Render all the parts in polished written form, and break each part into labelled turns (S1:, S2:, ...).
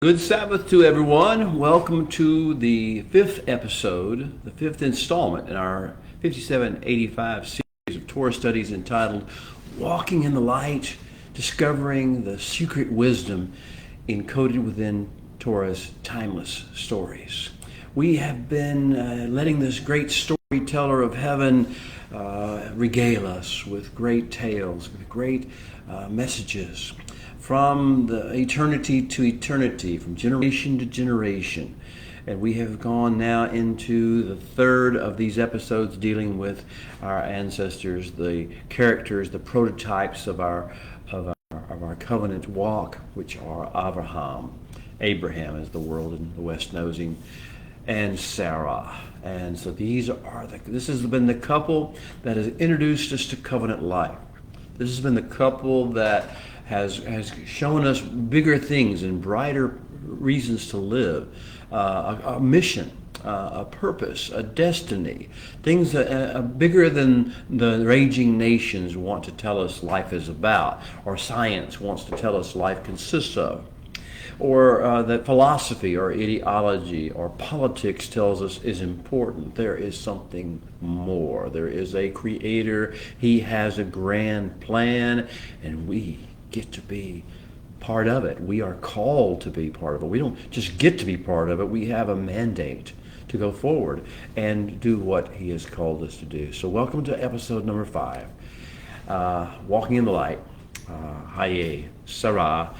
S1: Good Sabbath to everyone. Welcome to the fifth episode, the fifth installment in our 5785 series of Torah studies entitled Walking in the Light, Discovering the Secret Wisdom Encoded Within Torah's Timeless Stories. We have been letting this great storyteller of heaven regale us with great tales, with great messages from the eternity to eternity, from generation to generation. And we have gone now into the third of these episodes dealing with our ancestors, the characters, the prototypes of our covenant walk, which are Abraham, as the world in the West knows him, and Sarah. And so this has been the couple that has introduced us to covenant life. This has been the couple that has shown us bigger things and brighter reasons to live, a mission, a purpose, a destiny, things that bigger than the raging nations want to tell us life is about, or science wants to tell us life consists of, or that philosophy or ideology or politics tells us is important. There is something more. There is a creator. He has a grand plan, and we get to be part of it. We are called to be part of it. We don't just get to be part of it. We have a mandate to go forward and do what he has called us to do. So welcome to episode number 5, Walking in the Light, Chayei, Sarah.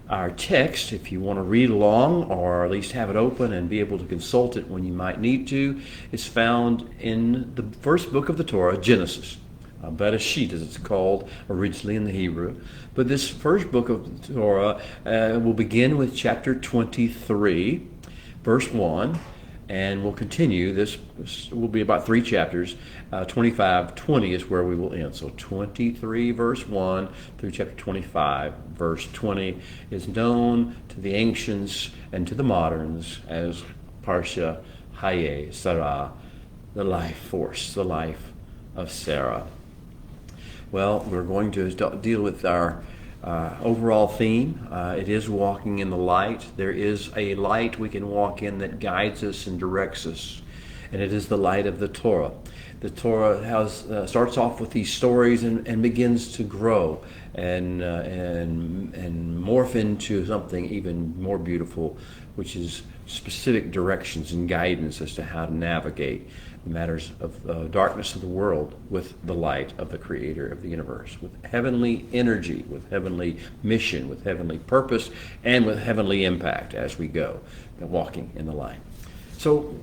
S1: Our text, if you want to read along or at least have it open and be able to consult it when you might need to, is found in the first book of the Torah, Genesis. Bereshit, as it's called originally in the Hebrew. But this first book of the Torah will begin with chapter 23, verse 1, and we'll continue. This will be about 3 chapters. 25:20 is where we will end. So 23, verse 1 through chapter 25, verse 20 is known to the ancients and to the moderns as Parsha Chayei, Sarah, the life force, the life of Sarah. Well, we're going to deal with our overall theme. It is walking in the light. There is a light we can walk in that guides us and directs us, and it is the light of the Torah. The Torah starts off with these stories and begins to grow and morph into something even more beautiful, which is specific directions and guidance as to how to navigate the matters of darkness of the world with the light of the Creator of the universe, with heavenly energy, with heavenly mission, with heavenly purpose, and with heavenly impact as we go, walking in the light. So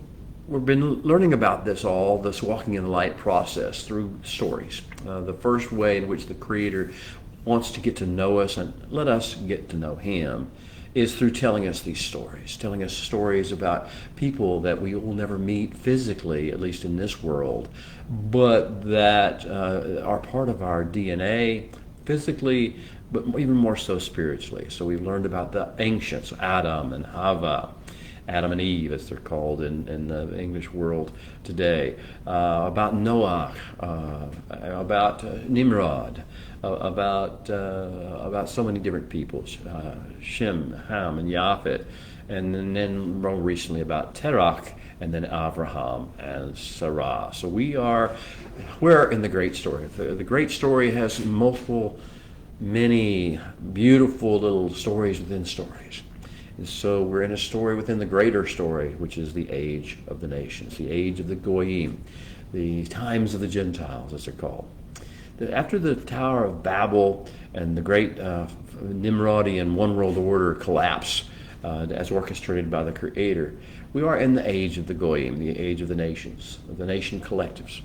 S1: we've been learning about this walking in the light process through stories. The first way in which the Creator wants to get to know us and let us get to know Him is through telling us these stories, telling us stories about people that we will never meet physically, at least in this world, but that are part of our DNA physically, but even more so spiritually. So we've learned about the ancients, Adam and Hava, Adam and Eve, as they're called in the English world today, about Noah, about Nimrod, about so many different people, Shem, Ham, and Japhet, and then more recently about Terach, and then Abraham and Sarah. So we're in the great story. The great story has many beautiful little stories within stories. And so we're in a story within the greater story, which is the age of the nations, the age of the Goyim, the times of the Gentiles, as they're called. After the Tower of Babel and the great Nimrodian one world order collapse, as orchestrated by the Creator, we are in the age of the Goyim, the age of the nations, of the nation collectives.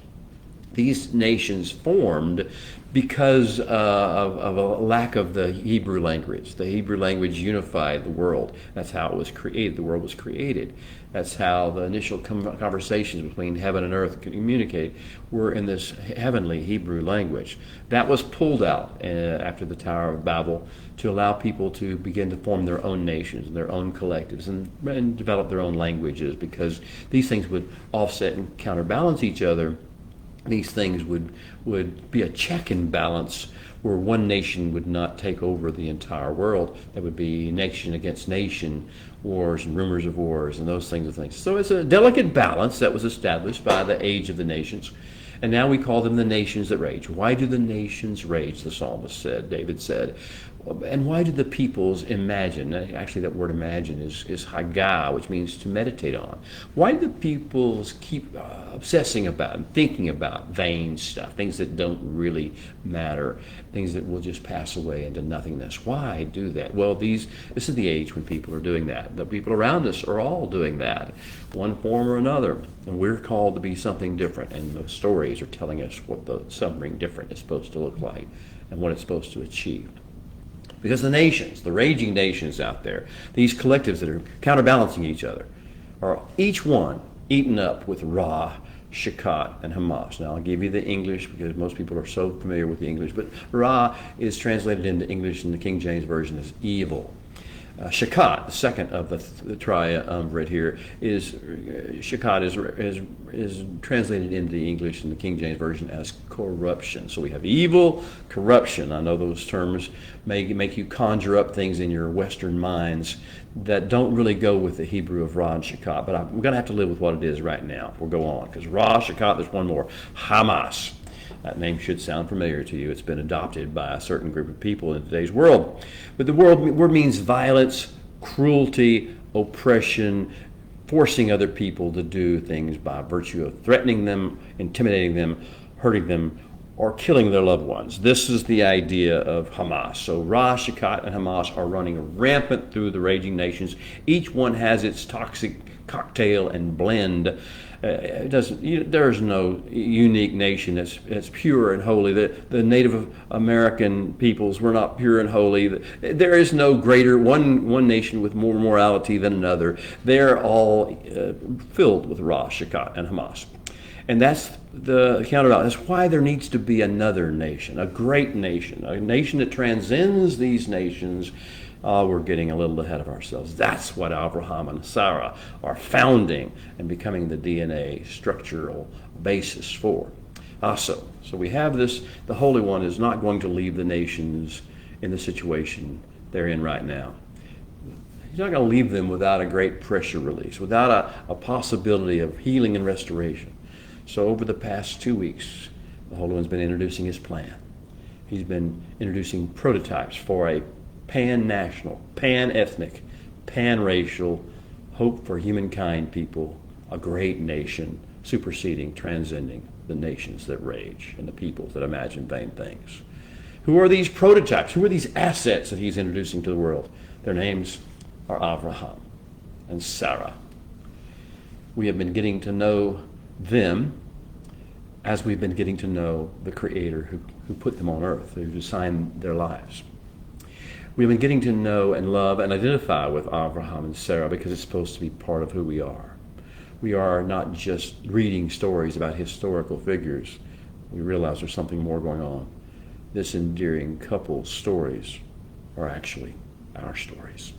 S1: These nations formed because of a lack of the Hebrew language. The Hebrew language unified the world. That's how it was created. The world was created. That's how the initial conversations between heaven and earth communicate were in this heavenly Hebrew language. That was pulled out after the Tower of Babel to allow people to begin to form their own nations, their own collectives, and develop their own languages, because these things would offset and counterbalance each other these things would be a check and balance where one nation would not take over the entire world. There would be nation against nation wars and rumors of wars and those things. So it's a delicate balance that was established by the age of the nations. And now we call them the nations that rage. Why do the nations rage, the psalmist said, David said. And why do the peoples imagine? Actually, that word imagine is haggah, which means to meditate on. Why do the peoples keep obsessing about and thinking about vain stuff, things that don't really matter, things that will just pass away into nothingness? Why do that? Well, this is the age when people are doing that. The people around us are all doing that, one form or another. And we're called to be something different. And the stories are telling us what the something different is supposed to look like and what it's supposed to achieve. Because the nations, the raging nations out there, these collectives that are counterbalancing each other, are each one eaten up with Ra, Shakhat, and Hamas. Now, I'll give you the English because most people are so familiar with the English, but Ra is translated into English in the King James Version as evil. Shakhat, the second of the triumvirate here, is Shakhat is translated into English in the King James Version as corruption. So we have evil, corruption. I know those terms may make you conjure up things in your Western minds that don't really go with the Hebrew of Ra and Shakhat, but I'm going to have to live with what it is right now. We'll go on, because Ra, Shakhat, there's one more, Hamas. That name should sound familiar to you. It's been adopted by a certain group of people in today's world. But the word means violence, cruelty, oppression, forcing other people to do things by virtue of threatening them, intimidating them, hurting them, or killing their loved ones. This is the idea of Hamas. So Ra, Shakhat, and Hamas are running rampant through the raging nations. Each one has its toxic cocktail and blend. There's no unique nation that's pure and holy. The Native American peoples were not pure and holy. There is no greater one nation with more morality than another. They're all filled with Ra, Shakhat, and Hamas. And that's the counterbalance. That's why there needs to be another nation, a great nation, a nation that transcends these nations. We're getting a little ahead of ourselves. That's what Abraham and Sarah are founding and becoming the DNA structural basis for. So we have this, the Holy One is not going to leave the nations in the situation they're in right now. He's not going to leave them without a great pressure release, without a possibility of healing and restoration. So over the past 2 weeks, the Holy One's been introducing his plan. He's been introducing prototypes for a pan-national, pan-ethnic, pan-racial, hope for humankind people, a great nation, superseding, transcending the nations that rage and the peoples that imagine vain things. Who are these prototypes? Who are these assets that he's introducing to the world? Their names are Abraham and Sarah. We have been getting to know them as we've been getting to know the Creator who put them on earth, who designed their lives. We've been getting to know and love and identify with Abraham and Sarah because it's supposed to be part of who we are. We are not just reading stories about historical figures. We realize there's something more going on. This endearing couple's stories are actually our stories.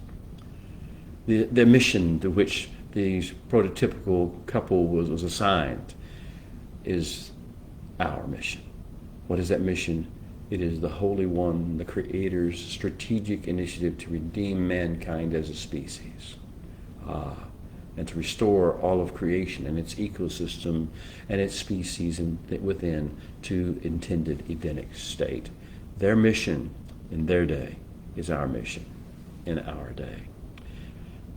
S1: The mission to which these prototypical couple was assigned is our mission. What is that mission? It is the Holy One, the Creator's strategic initiative to redeem mankind as a species, and to restore all of creation and its ecosystem and its species within to intended Edenic state. Their mission in their day is our mission in our day.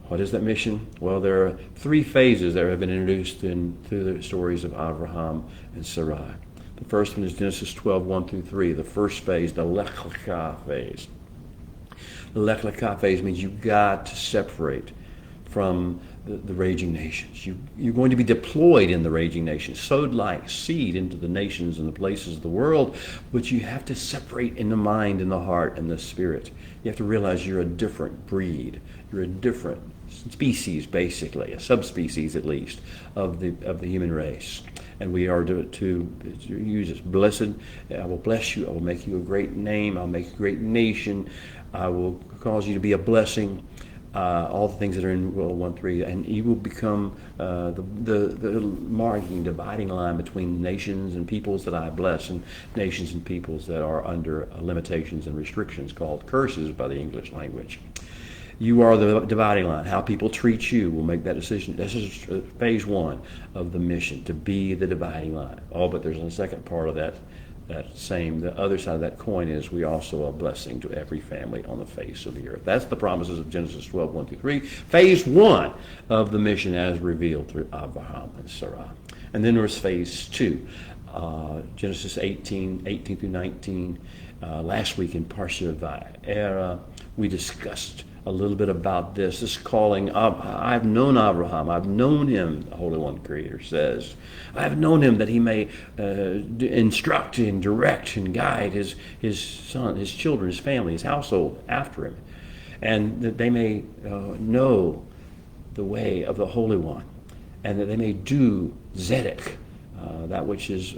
S1: What is that mission? Well, there are 3 phases that have been introduced through the stories of Abraham and Sarai. The first one is Genesis 12, 1 through 3. The first phase, the Lech Lecha phase. The Lech Lecha phase means you've got to separate from the raging nations. You're going to be deployed in the raging nations, sowed like seed into the nations and the places of the world, but you have to separate in the mind and the heart and the spirit. You have to realize you're a different breed. You're a different species, basically, a subspecies at least, of the human race. And we are to use this. Blessed, I will bless you, I will make you a great name, I'll make you a great nation, I will cause you to be a blessing, all the things that are in Will 1:3, and he will become the marking, dividing line between nations and peoples that I bless, and nations and peoples that are under limitations and restrictions, called curses by the English language. You are the dividing line. How people treat you will make that decision. This is phase one of the mission, to be the dividing line. Oh, but there's a second part of that the other side of that coin is we also are a blessing to every family on the face of the earth. That's the promises of Genesis 12, 1 through 3. Phase one of the mission as revealed through Abraham and Sarah. And then there's phase two, Genesis 18 through 19. Last week in Parsha Va'era, we discussed a little bit about this calling. I've known Abraham. I've known him, the Holy One Creator says. I've known him that he may instruct and direct and guide his son, his children, his family, his household after him, and that they may know the way of the Holy One, and that they may do Zedek, that which is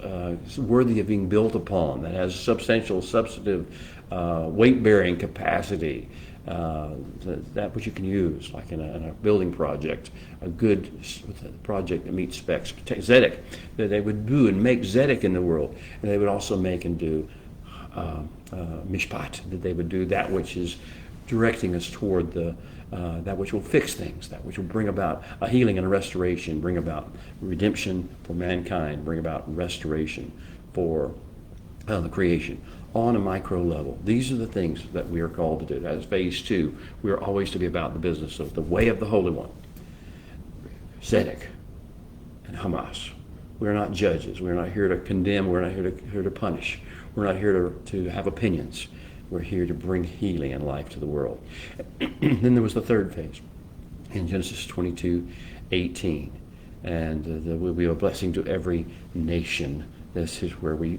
S1: worthy of being built upon, that has substantial, substantive, weight-bearing capacity, that which you can use, like in a building project, a good project that meets specs. Zedek, that they would do and make Zedek in the world, and they would also make and do Mishpat, that they would do that which is directing us toward that which will fix things, that which will bring about a healing and a restoration, bring about redemption for mankind, bring about restoration for the creation on a micro level. These are the things that we are called to do. As phase two, we are always to be about the business of the way of the Holy One, Zedek and Hamas. We're not judges. We're not here to condemn. We're not here to punish. We're not here to have opinions. We're here to bring healing and life to the world. Then there was the third phase in Genesis 22:18. And there will be a blessing to every nation. This is where we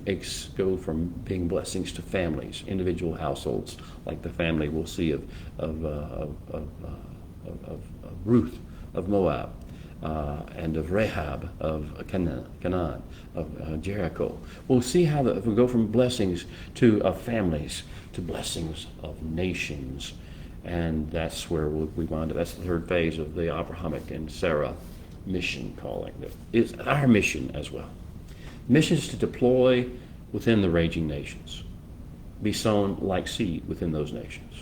S1: go from being blessings to families, individual households, like the family we'll see of Ruth of Moab, and of Rahab of Canaan, of Jericho. We'll see how we go from blessings to families to blessings of nations, and that's where we wind up. That's the third phase of the Abrahamic and Sarah mission calling. It's our mission as well. Mission is to deploy within the raging nations, be sown like seed within those nations,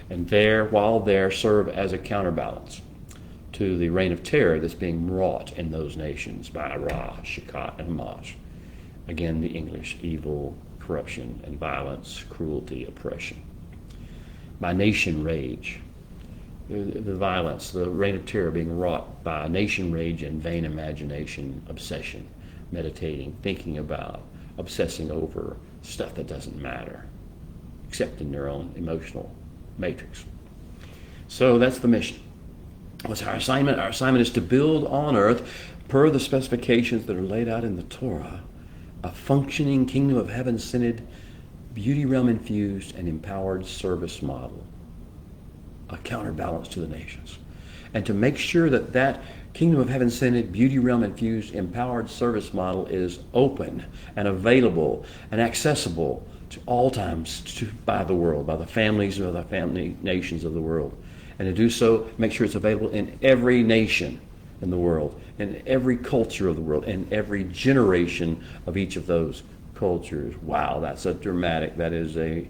S1: and while there, serve as a counterbalance to the reign of terror that's being wrought in those nations by Ra, Shechat, and Hamas. Again, the English: evil, corruption, and violence, cruelty, oppression. By nation rage, the violence, the reign of terror being wrought by nation rage and vain imagination, obsession, meditating, thinking about, obsessing over stuff that doesn't matter, except in their own emotional matrix. So that's the mission. What's our assignment? Our assignment is to build on earth, per the specifications that are laid out in the Torah, a functioning kingdom of heaven-centered, beauty realm infused, and empowered service model, a counterbalance to the nations. And to make sure that that kingdom of heaven-centered, beauty realm infused, empowered service model is open and available and accessible to all times by the world, by the families of the family nations of the world. And to do so, make sure it's available in every nation in the world, in every culture of the world, in every generation of each of those cultures. Wow, that's a dramatic, that is an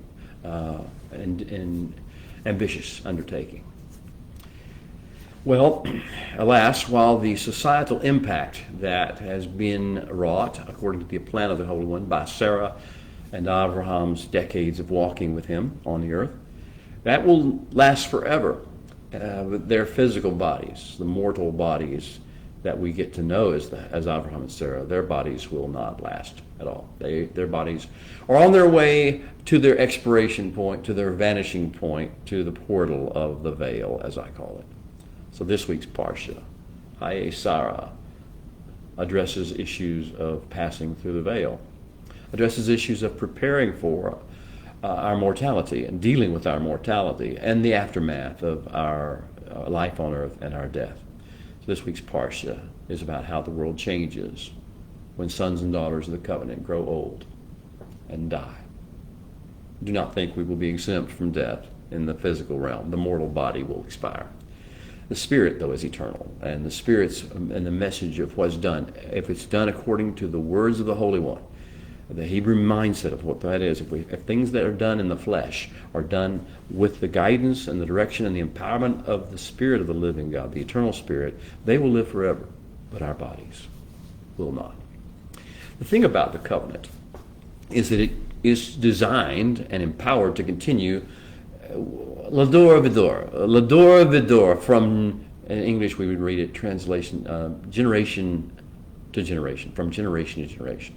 S1: ambitious undertaking. Well, alas, while the societal impact that has been wrought, according to the plan of the Holy One, by Sarah and Abraham's decades of walking with him on the earth, that will last forever. With their physical bodies, the mortal bodies that we get to know as Abraham and Sarah, their bodies will not last at all. Their bodies are on their way to their expiration point, to their vanishing point, to the portal of the veil, as I call it. So this week's Parsha, Chayei Sarah, addresses issues of passing through the veil, addresses issues of preparing for our mortality and dealing with our mortality and the aftermath of our life on earth and our death. So this week's Parsha is about how the world changes when sons and daughters of the covenant grow old and die. Do not think we will be exempt from death in the physical realm. The mortal body will expire. The Spirit, though, is eternal, and the Spirit's and the message of what's done, if it's done according to the words of the Holy One, the Hebrew mindset of what that is, if things that are done in the flesh are done with the guidance and the direction and the empowerment of the Spirit of the living God, the eternal Spirit, they will live forever, but our bodies will not. The thing about the covenant is that it is designed and empowered to continue Lador Vidor, from, in English we would read it, translation, generation to generation, from generation to generation.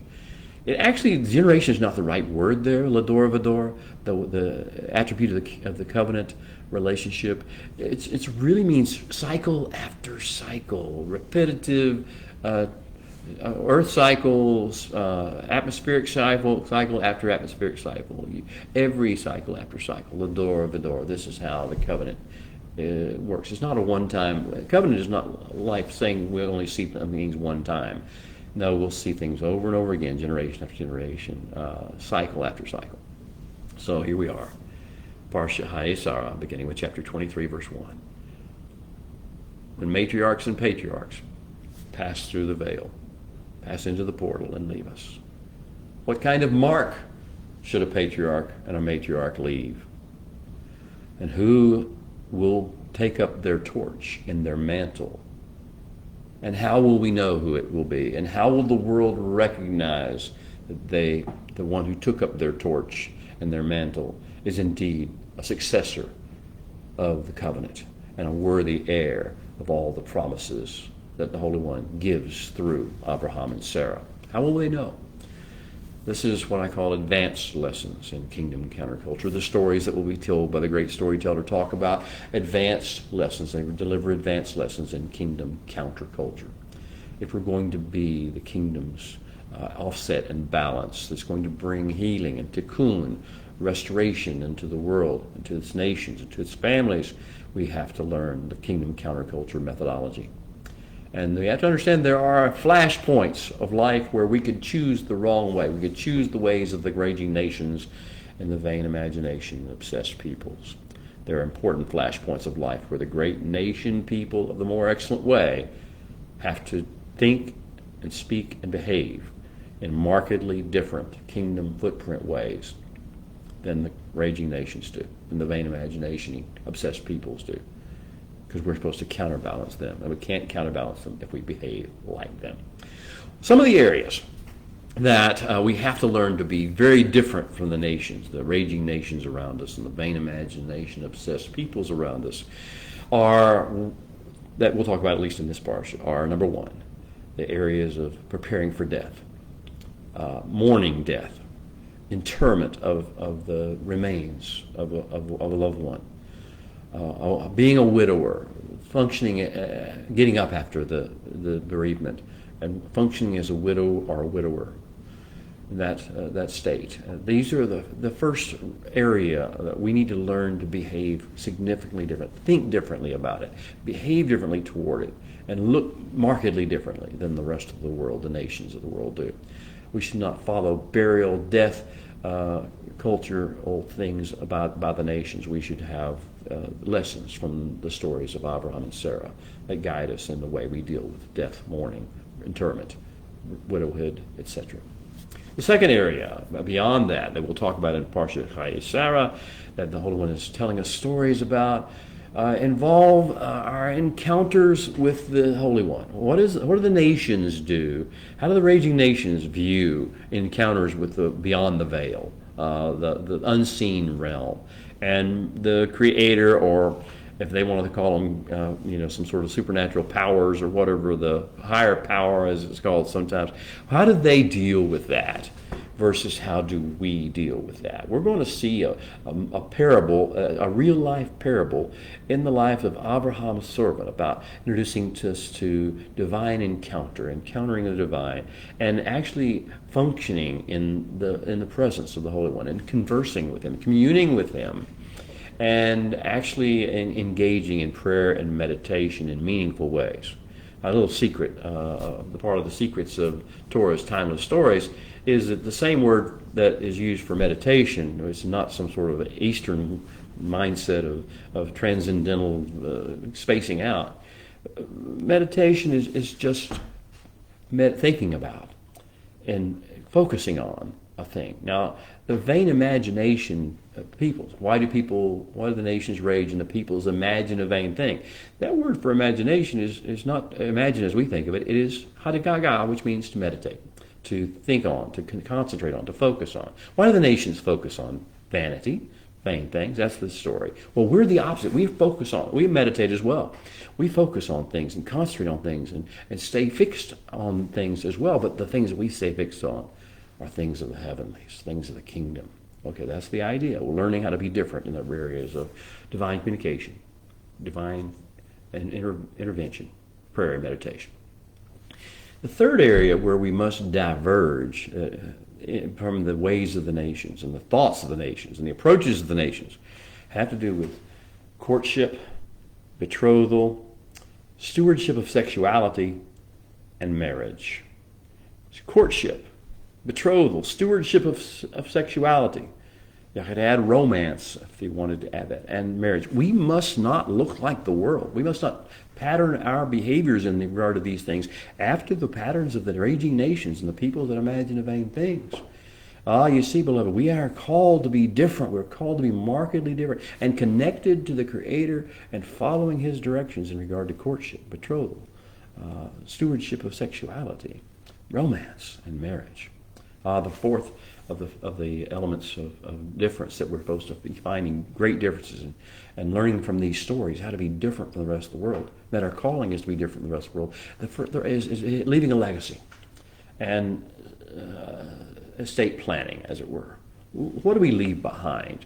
S1: It actually, generation is not the right word there, Lador Vidor, the attribute of the covenant relationship. It really means cycle after cycle, repetitive, earth cycles, atmospheric cycle after atmospheric cycle, every cycle after cycle, Lador Vidor. This is how the covenant works. It's not a one-time. Covenant is not like saying we only see things one time. No, we'll see things over and over again, generation after generation, cycle after cycle. So here we are, Parsha Chayei, beginning with chapter 23, verse 1. When matriarchs and patriarchs pass through the veil, pass into the portal and leave us, what kind of mark should a patriarch and a matriarch leave? And who will take up their torch and their mantle? And how will we know who it will be? And how will the world recognize that the one who took up their torch and their mantle, is indeed a successor of the covenant and a worthy heir of all the promises that the Holy One gives through Abraham and Sarah? How will they know? This is what I call advanced lessons in kingdom counterculture. The stories that will be told by the great storyteller talk about advanced lessons. They deliver advanced lessons in kingdom counterculture. If we're going to be the kingdom's offset and balance that's going to bring healing and tikkun, restoration into the world, into its nations, into its families, we have to learn the kingdom counterculture methodology. And we have to understand there are flashpoints of life where we could choose the wrong way. We could choose the ways of the raging nations and the vain imagination of obsessed peoples. There are important flashpoints of life where the great nation people of the more excellent way have to think and speak and behave in markedly different kingdom footprint ways than the raging nations do, than the vain imagination obsessed peoples do. Because we're supposed to counterbalance them, and we can't counterbalance them if we behave like them. Some of the areas that we have to learn to be very different from the nations, the raging nations around us and the vain imagination obsessed peoples around us, are, that we'll talk about at least in this parsha, are, number one, the areas of preparing for death, mourning death, interment of the remains of a loved one, being a widower, functioning, getting up after the bereavement, and functioning as a widow or a widower in that state. These are the first area that we need to learn to behave significantly different, think differently about it, behave differently toward it, and look markedly differently than the rest of the world, the nations of the world do. We should not follow burial, death, cultural things about the nations. We should have lessons from the stories of Abraham and Sarah that guide us in the way we deal with death, mourning, interment, widowhood, etc. The second area, beyond that we'll talk about in Parsha Chayei, that the Holy One is telling us stories about, involve our encounters with the Holy One. What do the nations do? How do the raging nations view encounters with the beyond the veil, the unseen realm, and the Creator, or if they wanted to call them, some sort of supernatural powers or whatever, the higher power as it's called sometimes. How do they deal with that versus how do we deal with that? We're going to see a parable, a real-life parable in the life of Abraham's servant about introducing us to divine encounter, encountering the divine, and actually functioning in the presence of the Holy One and conversing with Him, communing with Him, and actually engaging in prayer and meditation in meaningful ways. A little secret, the part of the secrets of Torah's timeless stories is that the same word that is used for meditation, it's not some sort of Eastern mindset of transcendental spacing out. Meditation is just thinking about and focusing on a thing. Now, the vain imagination of peoples. Why do the nations rage and the peoples imagine a vain thing? That word for imagination is not imagine as we think of it. It is hadagaga, which means to meditate, to think on, to concentrate on, to focus on. Why do the nations focus on vanity, vain things? That's the story. Well, we're the opposite. We meditate as well. We focus on things and concentrate on things and stay fixed on things as well. But the things that we stay fixed on are things of the heavenlies, things of the kingdom. Okay, that's the idea. We're learning how to be different in the areas of divine communication, divine and intervention, prayer and meditation. The third area where we must diverge from the ways of the nations and the thoughts of the nations and the approaches of the nations have to do with courtship, betrothal, stewardship of sexuality, and marriage. Courtship, betrothal, stewardship of sexuality. You could add romance if you wanted to add that, and marriage. We must not look like the world. We must not pattern our behaviors in regard to these things after the patterns of the raging nations and the people that imagine vain things. You see, beloved, we are called to be different. We're called to be markedly different and connected to the Creator and following His directions in regard to courtship, betrothal, stewardship of sexuality, romance, and marriage. The fourth of the elements of difference that we're supposed to be finding great differences and learning from these stories how to be different from the rest of the world. That our calling is to be different from the rest of the world. There is leaving a legacy and estate planning, as it were. What do we leave behind?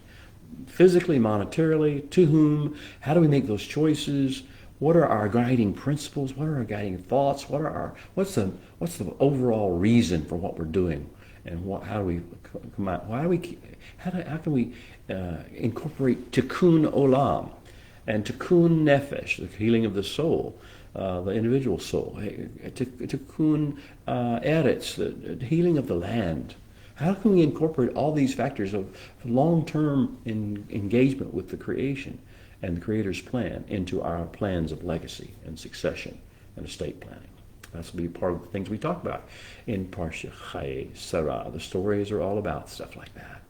S1: Physically, monetarily, to whom? How do we make those choices? What are our guiding principles? What are our guiding thoughts? What's the overall reason for what we're doing? And how do we come out? How can we incorporate tikkun olam and tikkun nefesh, the healing of the soul, the individual soul, tikkun eretz, the healing of the land? How can we incorporate all these factors of long-term engagement with the creation and the Creator's plan into our plans of legacy and succession and estate planning? That's going to be part of the things we talk about in Parsha Chayei, Sarah. The stories are all about stuff like that.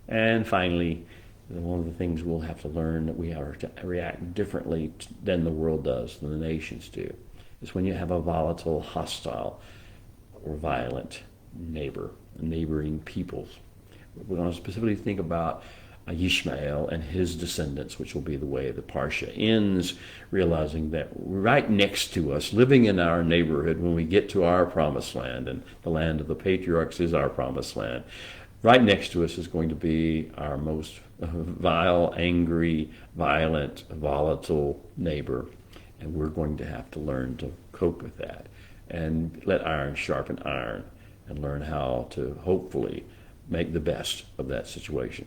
S1: And finally, one of the things we'll have to learn that we are to react differently than the world does, than the nations do, is when you have a volatile, hostile, or violent neighboring peoples. We're going to specifically think about Yishmael and his descendants, which will be the way the Parsha ends, realizing that right next to us, living in our neighborhood, when we get to our promised land, and the land of the patriarchs is our promised land, right next to us is going to be our most vile, angry, violent, volatile neighbor, and we're going to have to learn to cope with that and let iron sharpen iron and learn how to hopefully make the best of that situation.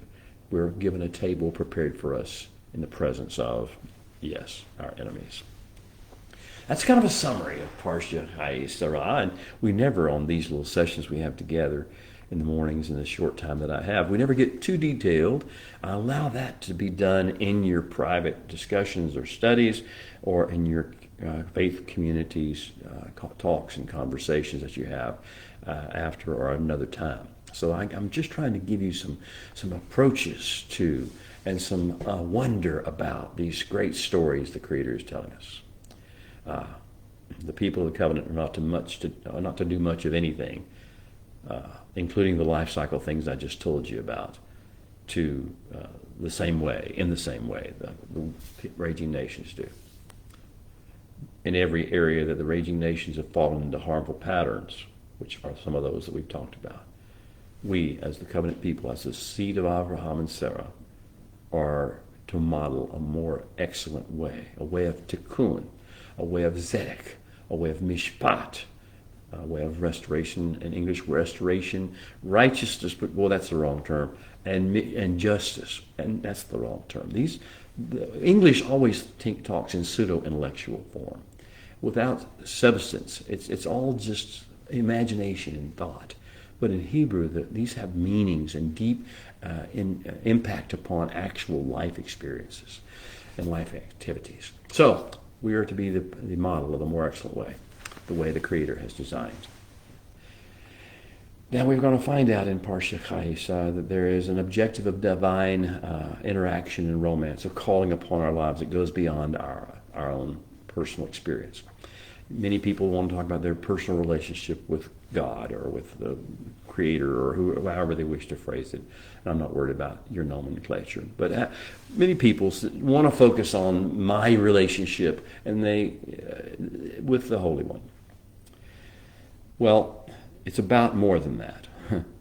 S1: We're given a table prepared for us in the presence of, yes, our enemies. That's kind of a summary of Parsha Chayei Sarah, and we never, on these little sessions we have together in the mornings in the short time that I have, we never get too detailed. I allow that to be done in your private discussions or studies or in your faith communities, talks and conversations that you have after or another time. So I'm just trying to give you some approaches to and some wonder about these great stories the Creator is telling us. The people of the covenant are not to do much of anything, including the life cycle things I just told you about, in the same way the raging nations do. In every area that the raging nations have fallen into harmful patterns, which are some of those that we've talked about, we, as the covenant people, as the seed of Abraham and Sarah, are to model a more excellent way, a way of tikkun, a way of zedek, a way of mishpat, a way of restoration, in English, restoration, righteousness, but, well, that's the wrong term, and justice, and that's the wrong term. The English always talks in pseudo-intellectual form, without substance. It's all just imagination and thought. But in Hebrew, these have meanings and deep impact upon actual life experiences and life activities. So we are to be the model of a more excellent way, the way the Creator has designed. Now we're going to find out in Parsha Chayei that there is an objective of divine interaction and romance, of calling upon our lives that goes beyond our own personal experience. Many people want to talk about their personal relationship with God or with the Creator or however they wish to phrase it. And I'm not worried about your nomenclature. But many people want to focus on my relationship and with the Holy One. Well, it's about more than that.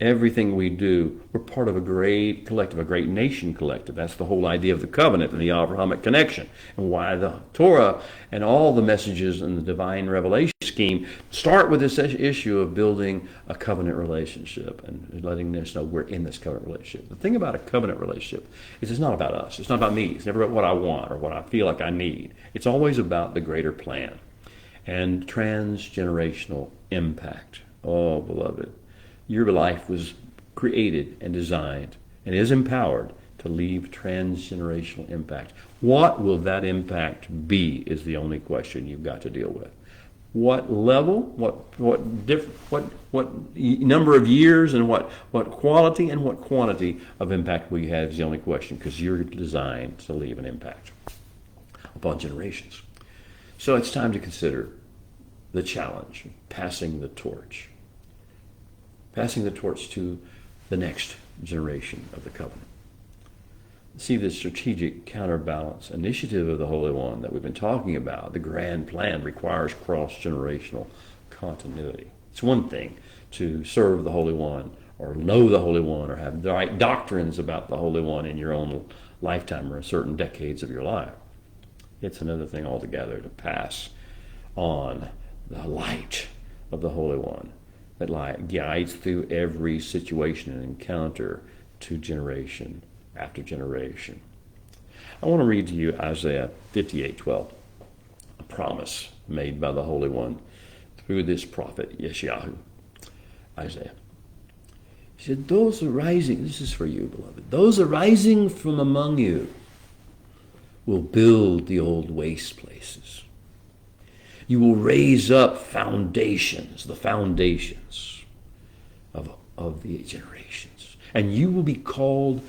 S1: Everything we do, we're part of a great collective, a great nation collective. That's the whole idea of the covenant and the Abrahamic connection, and why the Torah and all the messages in the divine revelation scheme start with this issue of building a covenant relationship and letting us know we're in this covenant relationship. The thing about a covenant relationship is it's not about us. It's not about me. It's never about what I want or what I feel like I need. It's always about the greater plan and transgenerational impact. Oh, beloved, your life was created and designed and is empowered to leave transgenerational impact. What will that impact be is the only question you've got to deal with. What level, what number of years, and what quality and what quantity of impact will you have is the only question, because you're designed to leave an impact upon generations. So it's time to consider the challenge, passing the torch. Passing the torch to the next generation of the covenant. See, the strategic counterbalance initiative of the Holy One that we've been talking about, the grand plan, requires cross-generational continuity. It's one thing to serve the Holy One or know the Holy One or have the right doctrines about the Holy One in your own lifetime or certain decades of your life. It's another thing altogether to pass on the light of the Holy One that light guides through every situation and encounter to generation after generation. I want to read to you Isaiah 58:12, a promise made by the Holy One through this prophet Yeshayahu. Isaiah. He said, those arising, this is for you, beloved, those arising from among you will build the old waste places. You will raise up foundations, the foundations of the generations. And you will be called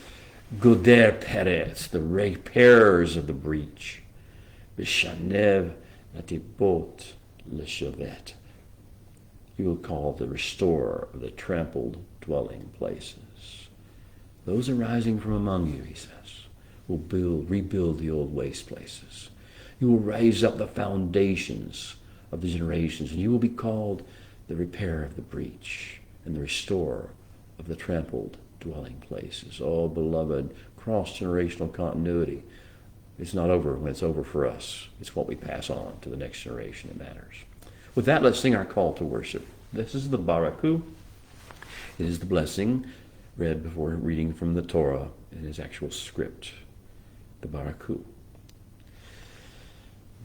S1: Goder Perez, the repairers of the breach. Vishanev Latibot Leshavet. You will call the restorer of the trampled dwelling places. Those arising from among you, he says, will rebuild the old waste places. You will raise up the foundations of the generations, and you will be called the repairer of the breach and the restorer of the trampled dwelling places. Oh, beloved, cross-generational continuity. It's not over when it's over for us. It's what we pass on to the next generation that matters. With that, let's sing our call to worship. This is the Baraku. It is the blessing read before reading from the Torah in its actual script. The Baraku.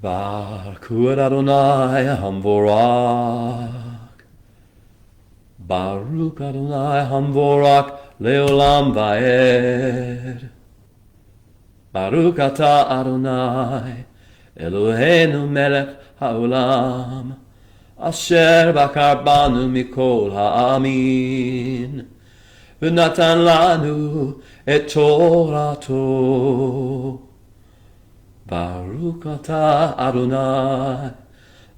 S1: Baruch Adonai Hamvorak. Baruch Adonai Hamvorak Leolam Vaed. Baruch Atah Adonai Eloheinu Melech Haolam Asher Bakar Banu Mikol Ha'amin V'natan Lanu Et Torato. Baruch Atah Adonai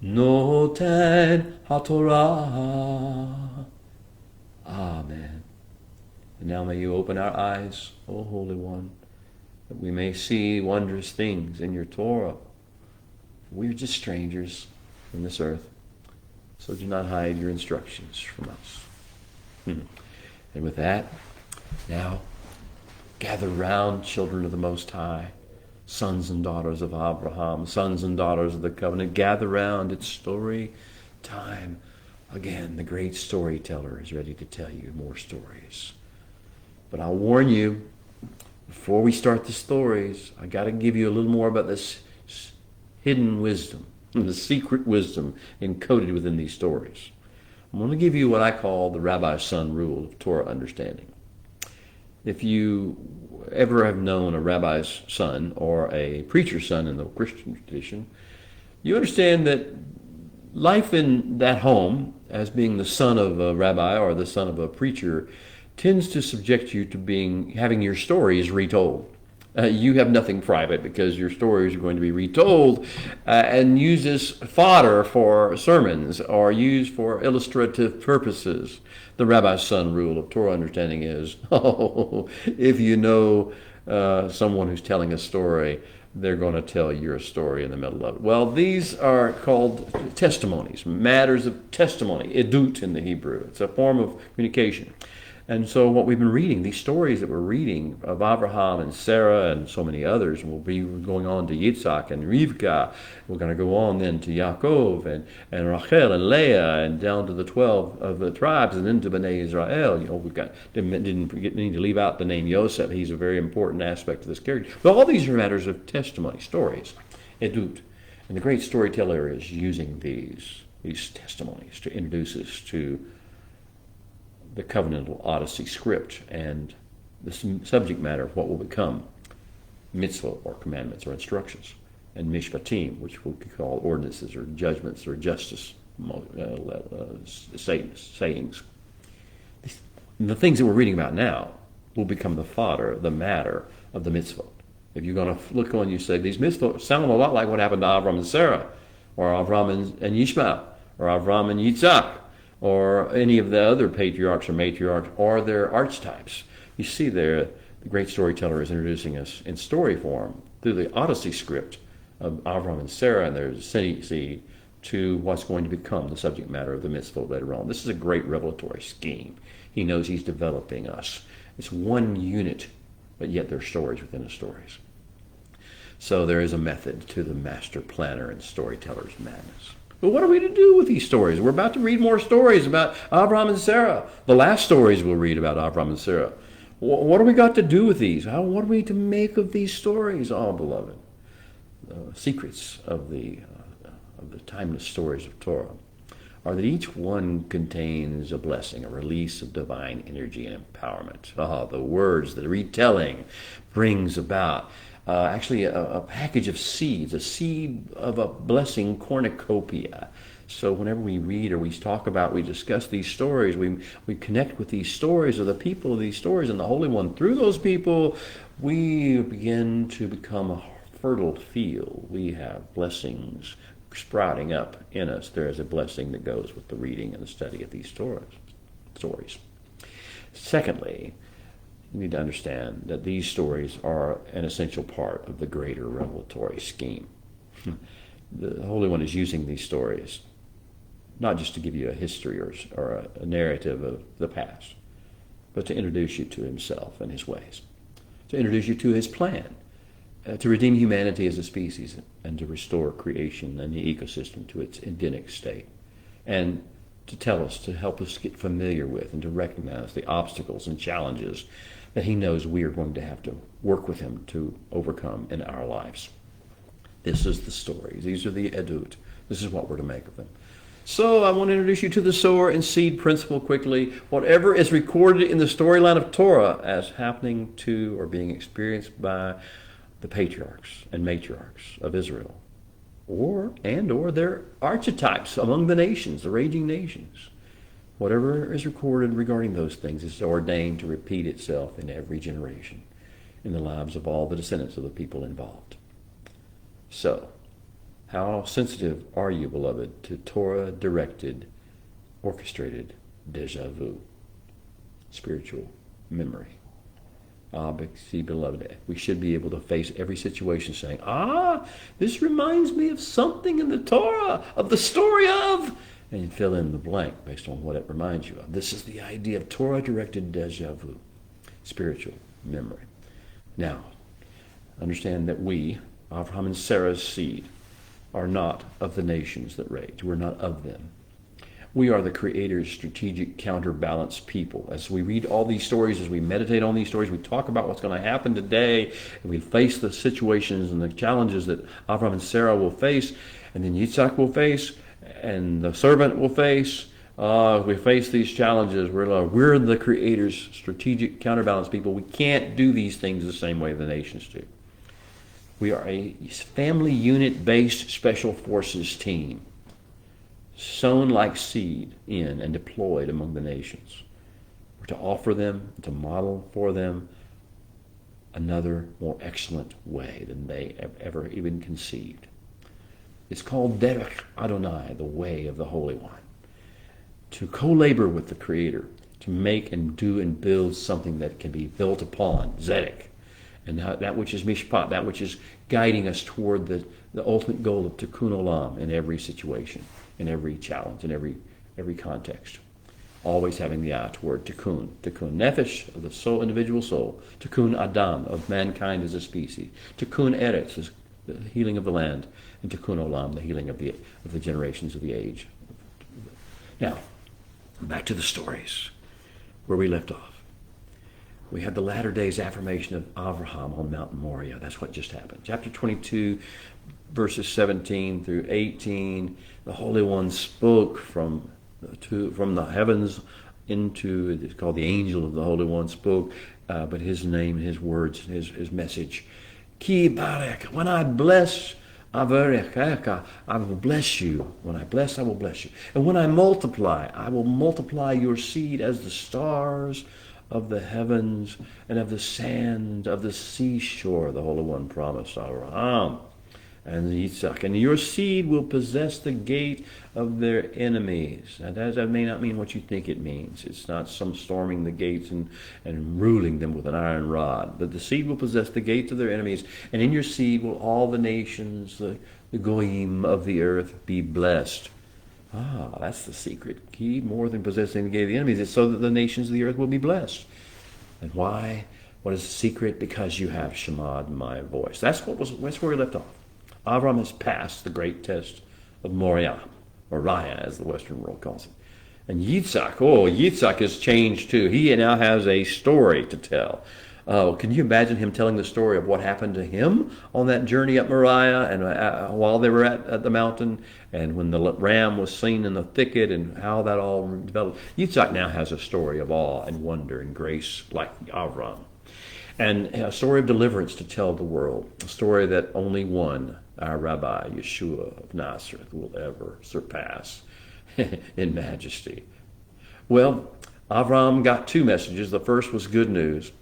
S1: Noten HaTorah. Amen. And now may you open our eyes, O Holy One, that we may see wondrous things in your Torah. We're just strangers in this earth, so do not hide your instructions from us. And with that, now gather round, children of the Most High, sons and daughters of Abraham, sons and daughters of the covenant. Gather round, it's story time. Again, the great storyteller is ready to tell you more stories. But I'll warn you, before we start the stories, I got to give you a little more about this hidden wisdom, the secret wisdom encoded within these stories. I'm going to give you what I call the rabbi's son rule of Torah understanding. If you ever have known a rabbi's son or a preacher's son in the Christian tradition, you understand that life in that home, as being the son of a rabbi or the son of a preacher, tends to subject you to having your stories retold. You have nothing private because your stories are going to be retold and used as fodder for sermons or used for illustrative purposes. The rabbi's son rule of Torah understanding is, if you know someone who's telling a story, they're going to tell your story in the middle of it. Well, these are called testimonies, matters of testimony, edut in the Hebrew. It's a form of communication. And so what we've been reading, these stories that we're reading of Abraham and Sarah and so many others, we'll be going on to Yitzhak and Rivka. We're going to go on then to Yaakov and Rachel and Leah and down to the 12 of the tribes and then to Bnei Israel. Didn't need to leave out the name Yosef. He's a very important aspect of this character. But all these are matters of testimony, stories, edut. And the great storyteller is using these testimonies to introduce us to the covenantal Odyssey script and the subject matter of what will become mitzvah or commandments or instructions, and mishpatim, which we'll call ordinances or judgments or justice sayings. The things that we're reading about now will become the fodder, the matter of the mitzvah. If you're going to look on and you say, these mitzvot sound a lot like what happened to Avram and Sarah, or Avram and Yishmael, or Avram and Yitzhak, or any of the other patriarchs or matriarchs, or their archetypes. You see there, the great storyteller is introducing us in story form through the Odyssey script of Avram and Sarah and their seed to what's going to become the subject matter of the mitzvah later on. This is a great revelatory scheme. He knows he's developing us. It's one unit, but yet there are stories within the stories. So there is a method to the master planner and storyteller's madness. But what are we to do with these stories? We're about to read more stories about Abraham and Sarah. The last stories we'll read about Abraham and Sarah. What do we got to do with these? What are we to make of these stories? Oh, beloved, the secrets of the timeless stories of Torah are that each one contains a blessing, a release of divine energy and empowerment. The words, the retelling brings about actually a package of seeds, a seed of a blessing cornucopia. So whenever we read or we talk about, we discuss these stories, we connect with these stories or the people of these stories and the Holy One. Through those people, we begin to become a fertile field. We have blessings sprouting up in us. There is a blessing that goes with the reading and the study of these stories. Secondly, you need to understand that these stories are an essential part of the greater revelatory scheme. The Holy One is using these stories not just to give you a history or a narrative of the past, but to introduce you to himself and his ways, to introduce you to his plan, to redeem humanity as a species and to restore creation and the ecosystem to its Edenic state, and to tell us, to help us get familiar with and to recognize the obstacles and challenges that he knows we are going to have to work with him to overcome in our lives. This is the story. These are the edut. This is what we're to make of them. So I want to introduce you to the sower and seed principle quickly. Whatever is recorded in the storyline of Torah as happening to or being experienced by the patriarchs and matriarchs of Israel, or their archetypes among the nations, the raging nations. Whatever is recorded regarding those things is ordained to repeat itself in every generation in the lives of all the descendants of the people involved. So, how sensitive are you, beloved, to Torah-directed, orchestrated déjà vu, spiritual memory? See, beloved, we should be able to face every situation saying, this reminds me of something in the Torah, of the story of, and you fill in the blank based on what it reminds you of. This is the idea of Torah-directed déjà vu, spiritual memory. Now, understand that we, Abraham and Sarah's seed, are not of the nations that rage. We're not of them. We are the Creator's strategic counterbalance people. As we read all these stories, as we meditate on these stories, we talk about what's going to happen today, and we face the situations and the challenges that Abraham and Sarah will face, and then Yitzhak will face, and the servant will face, We face these challenges. We're the Creator's strategic counterbalance people. We can't do these things the same way the nations do. We are a family unit-based special forces team, sown like seed in and deployed among the nations. We're to offer them, to model for them another more excellent way than they have ever even conceived. It's called Derech Adonai, the way of the Holy One. To co-labor with the Creator, to make and do and build something that can be built upon, Zedek, and that which is Mishpat, that which is guiding us toward the ultimate goal of Tikkun Olam in every situation, in every challenge, in every context. Always having the eye toward Tikkun. Tikkun Nefesh, of the soul, individual soul. Tikkun Adam, of mankind as a species. Tikkun Eretz, the healing of the land. And Tikkun Olam, the healing of the generations of the age. Now, back to the stories where we left off. We had the latter days affirmation of Abraham on Mount Moriah. That's what just happened. Chapter 22, verses 17 through 18. The Holy One spoke from the heavens into, it's called the angel of the Holy One spoke, but his name, his words, his message. Ki barek, when I bless, I will bless you. When I bless, I will bless you. And when I will multiply your seed as the stars of the heavens and of the sand of the seashore, the Holy One promised Abraham and Yitzhak. And your seed will possess the gate of their enemies. Now that may not mean what you think it means. It's not some storming the gates and ruling them with an iron rod. But the seed will possess the gates of their enemies. And in your seed will all the nations, the goyim of the earth, be blessed. That's the secret key. More than possessing the gate of the enemies, it's so that the nations of the earth will be blessed. And why? What is the secret? Because you have Shemad, my voice. That's where we left off. Avram has passed the great test of Moriah, or Raya, as the Western world calls it. And Yitzhak has changed too. He now has a story to tell. Can you imagine him telling the story of what happened to him on that journey up Moriah and while they were at the mountain, and when the ram was seen in the thicket and how that all developed? Yitzhak now has a story of awe and wonder and grace like Avram. And a story of deliverance to tell the world, a story that only one, our Rabbi Yeshua of Nazareth, will ever surpass in majesty. Well, Avram got two messages. The first was good news.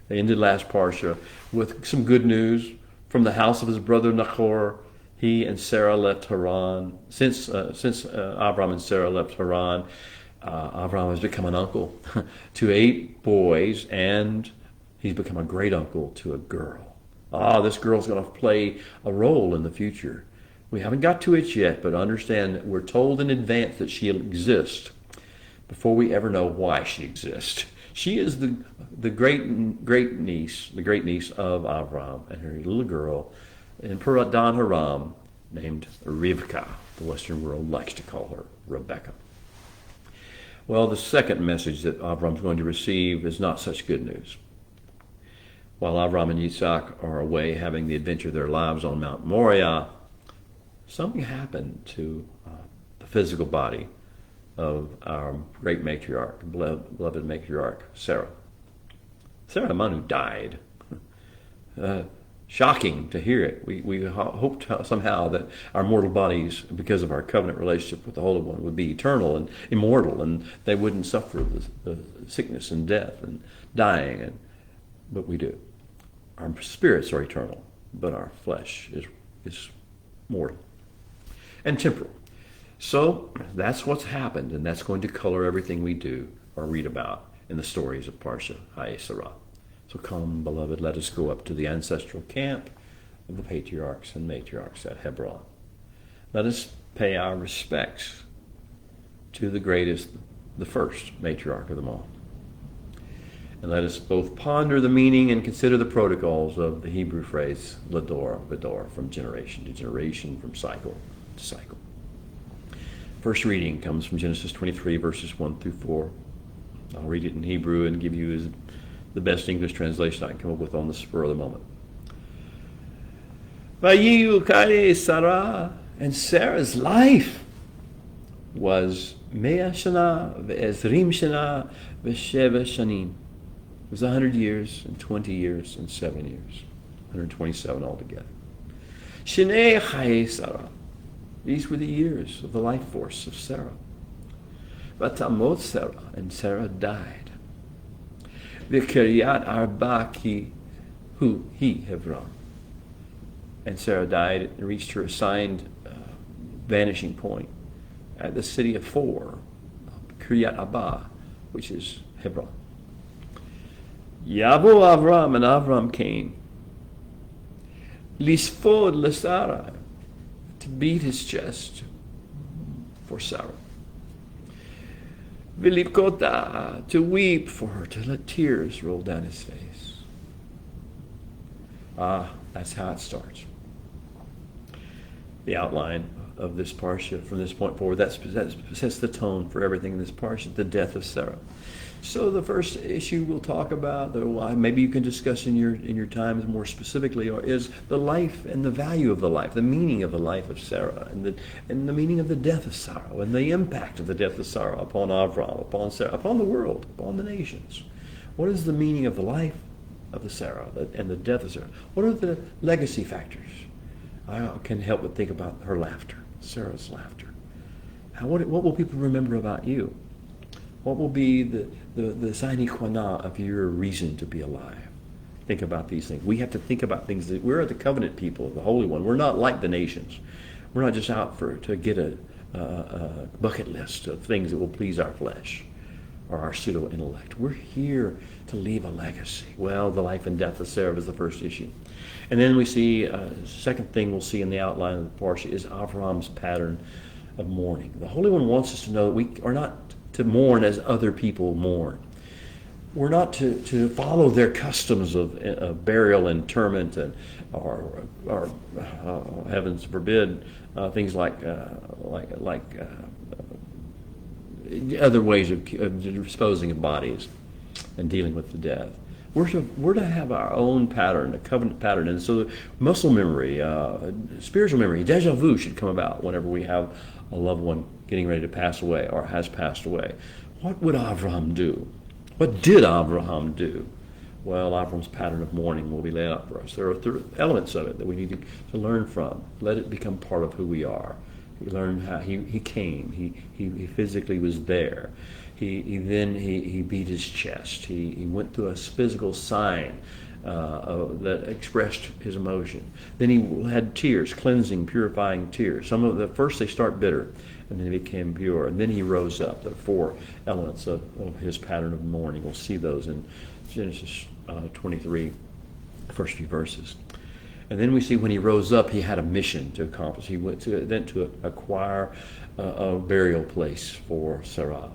S1: They ended last Parsha with some good news from the house of his brother Nachor. He and Sarah left Haran. Since Avram and Sarah left Haran, Avram has become an uncle to 8 boys, and he's become a great uncle to a girl. This girl's going to play a role in the future. We haven't got to it yet, but understand that we're told in advance that she'll exist before we ever know why she exists. She is the great niece of Avram and her little girl in Padan Aram named Rivka. The Western world likes to call her Rebecca. Well, the second message that Avram's going to receive is not such good news. While Avram and Yitzhak are away having the adventure of their lives on Mount Moriah, something happened to the physical body of our great matriarch, beloved matriarch, Sarah. Sarah Manu died. Shocking to hear it. We hoped somehow that our mortal bodies, because of our covenant relationship with the Holy One, would be eternal and immortal, and they wouldn't suffer the sickness and death and dying. But we do. Our spirits are eternal, but our flesh is mortal and temporal. So that's what's happened, and that's going to color everything we do or read about in the stories of Parsha Chayei. So come, beloved, let us go up to the ancestral camp of the patriarchs and matriarchs at Hebron. Let us pay our respects to the greatest, the first matriarch of them all. And let us both ponder the meaning and consider the protocols of the Hebrew phrase, Lador, Vador, from generation to generation, from cycle to cycle. First reading comes from Genesis 23, verses 1 through 4. I'll read it in Hebrew and give you the best English translation I can come up with on the spur of the moment. Vayiyu Chayei Sarah, and Sarah's life was Mea Shana ve'ezrim Shana ve'sheva Shanim. It was 100 years and 20 years and 7 years. 127 altogether. Shnei Chayei Sarah. These were the years of the life force of Sarah. Vatamot Sarah, and Sarah died. V'kiryat arba ki hu he Hebron. And Sarah died and reached her assigned vanishing point at the city of Four, Kiryat Arba, which is Hebron. Yavo Avram, and Avram came. Lisfod Sarah, to beat his chest for Sarah. Vilipkota, to weep for her, to let tears roll down his face. That's how it starts. The outline of this parsha from this point forward, that sets the tone for everything in this parsha, the death of Sarah. So the first issue we'll talk about, maybe you can discuss in your times more specifically, is the life and the value of the life, the meaning of the life of Sarah, and the meaning of the death of Sarah, and the impact of the death of Sarah upon Avram, upon Sarah, upon the world, upon the nations. What is the meaning of the life of the Sarah and the death of Sarah? What are the legacy factors? I can help but think about her laughter, Sarah's laughter. What will people remember about you? What will be the sine qua non of your reason to be alive? Think about these things. We have to think about things. We're the covenant people of the Holy One. We're not like the nations. We're not just out to get a bucket list of things that will please our flesh or our pseudo-intellect. We're here to leave a legacy. Well, the life and death of Sarah is the first issue. And then we see, second thing we'll see in the outline of the parsha is Avram's pattern of mourning. The Holy One wants us to know that we are not to mourn as other people mourn. We're not to follow their customs of burial, interment, and or heavens forbid, things like other ways of disposing of bodies and dealing with the death. We're to have our own pattern, a covenant pattern, and so muscle memory, spiritual memory, deja vu should come about whenever we have a loved one getting ready to pass away or has passed away. What would Avraham do? What did Abraham do? Well, Avram's pattern of mourning will be laid out for us. There are elements of it that we need to learn from. Let it become part of who we are. We learn how he came. He physically was there. He beat his chest. He went through a physical sign that expressed his emotion. Then he had tears, cleansing, purifying tears. Some of the first they start bitter, and then they became pure. And then he rose up. There are four elements of his pattern of mourning. We'll see those in Genesis 23, the first few verses. And then we see when he rose up, he had a mission to accomplish. He went to acquire a burial place for Sarah.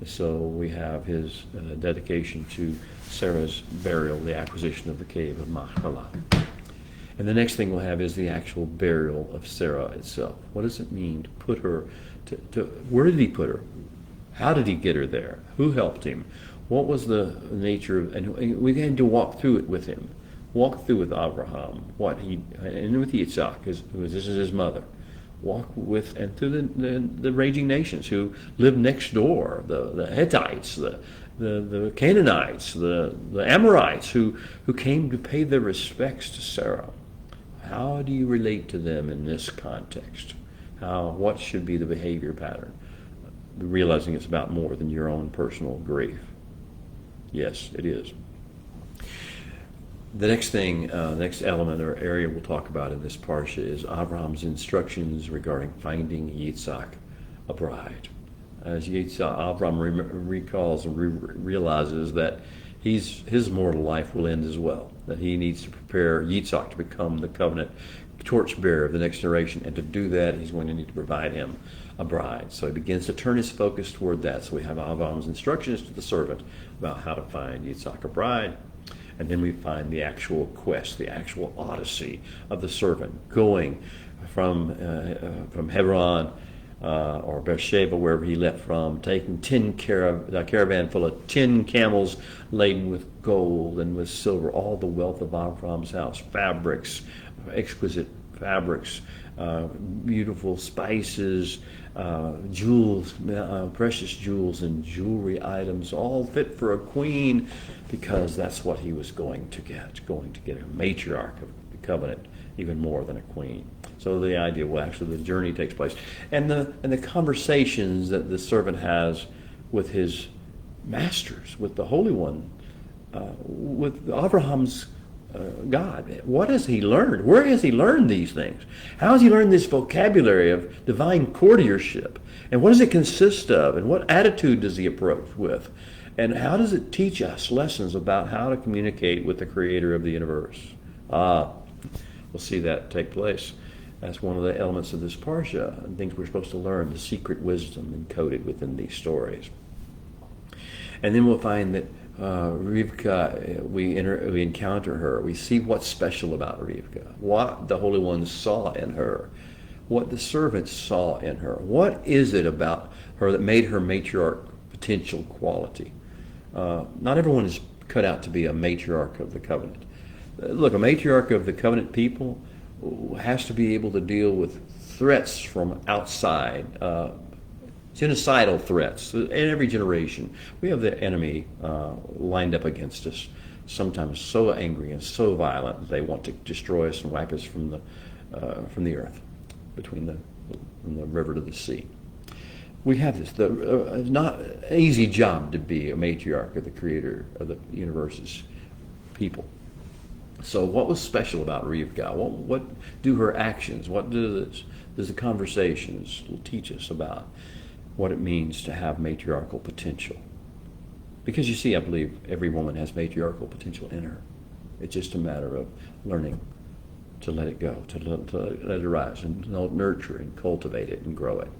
S1: So we have his dedication to Sarah's burial, the acquisition of the cave of Machpelah. And the next thing we'll have is the actual burial of Sarah itself. What does it mean to put her, where did he put her? How did he get her there? Who helped him? What was the nature of, and we had to walk through it with him. Walk through with Abraham, and with Yitzhak, this is his mother. Walk with, and through the raging nations who lived next door, the Hittites, the Canaanites, the Amorites who came to pay their respects to Sarah. How do you relate to them in this context? What should be the behavior pattern? Realizing it's about more than your own personal grief. Yes, it is. The next thing, next element or area we'll talk about in this parsha is Abraham's instructions regarding finding Yitzhak a bride. As Abraham recalls and realizes that his mortal life will end as well, that he needs to prepare Yitzhak to become the covenant torchbearer of the next generation, and to do that he's going to need to provide him a bride. So he begins to turn his focus toward that. So we have Abraham's instructions to the servant about how to find Yitzhak a bride. And then we find the actual quest, the actual odyssey of the servant going from Hebron or Beersheba, wherever he left from, taking a caravan full of 10 camels laden with gold and with silver, all the wealth of Abraham's house, fabrics, exquisite fabrics, beautiful spices, jewels, precious jewels and jewelry items, all fit for a queen, because that's what he was going to get a matriarch of the covenant, even more than a queen. So the idea, well, actually the journey takes place. And the conversations that the servant has with his masters, with the Holy One, with Abraham's God. What has he learned? Where has he learned these things? How has he learned this vocabulary of divine courtiership? And what does it consist of? And what attitude does he approach with? And how does it teach us lessons about how to communicate with the creator of the universe? We'll see that take place. That's one of the elements of this parsha, and things we're supposed to learn, the secret wisdom encoded within these stories. And then we'll find that Rivka, we encounter her. We see what's special about Rivka, what the Holy One saw in her, what the servants saw in her. What is it about her that made her matriarch potential quality? Not everyone is cut out to be a matriarch of the covenant. Look, a matriarch of the covenant people has to be able to deal with threats from outside, genocidal threats. In every generation, we have the enemy lined up against us, sometimes so angry and so violent that they want to destroy us and wipe us from the earth, from the river to the sea. We have this. It's not an easy job to be a matriarch of the creator of the universe's people. So what was special about Rivka? What do her actions, what does the conversations teach us about what it means to have matriarchal potential? Because you see, I believe every woman has matriarchal potential in her. It's just a matter of learning to let it go, to let it arise, and nurture and cultivate it and grow it.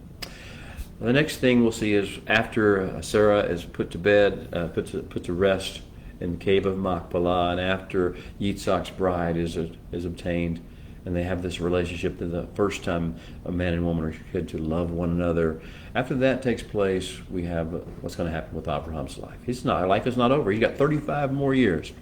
S1: The next thing we'll see is after Sarah is put to bed, put to rest in the cave of Machpelah, and after Yitzhak's bride is obtained, and they have this relationship, the first time a man and woman are said to love one another. After that takes place, we have what's going to happen with Abraham's life. Life is not over. He's got 35 more years,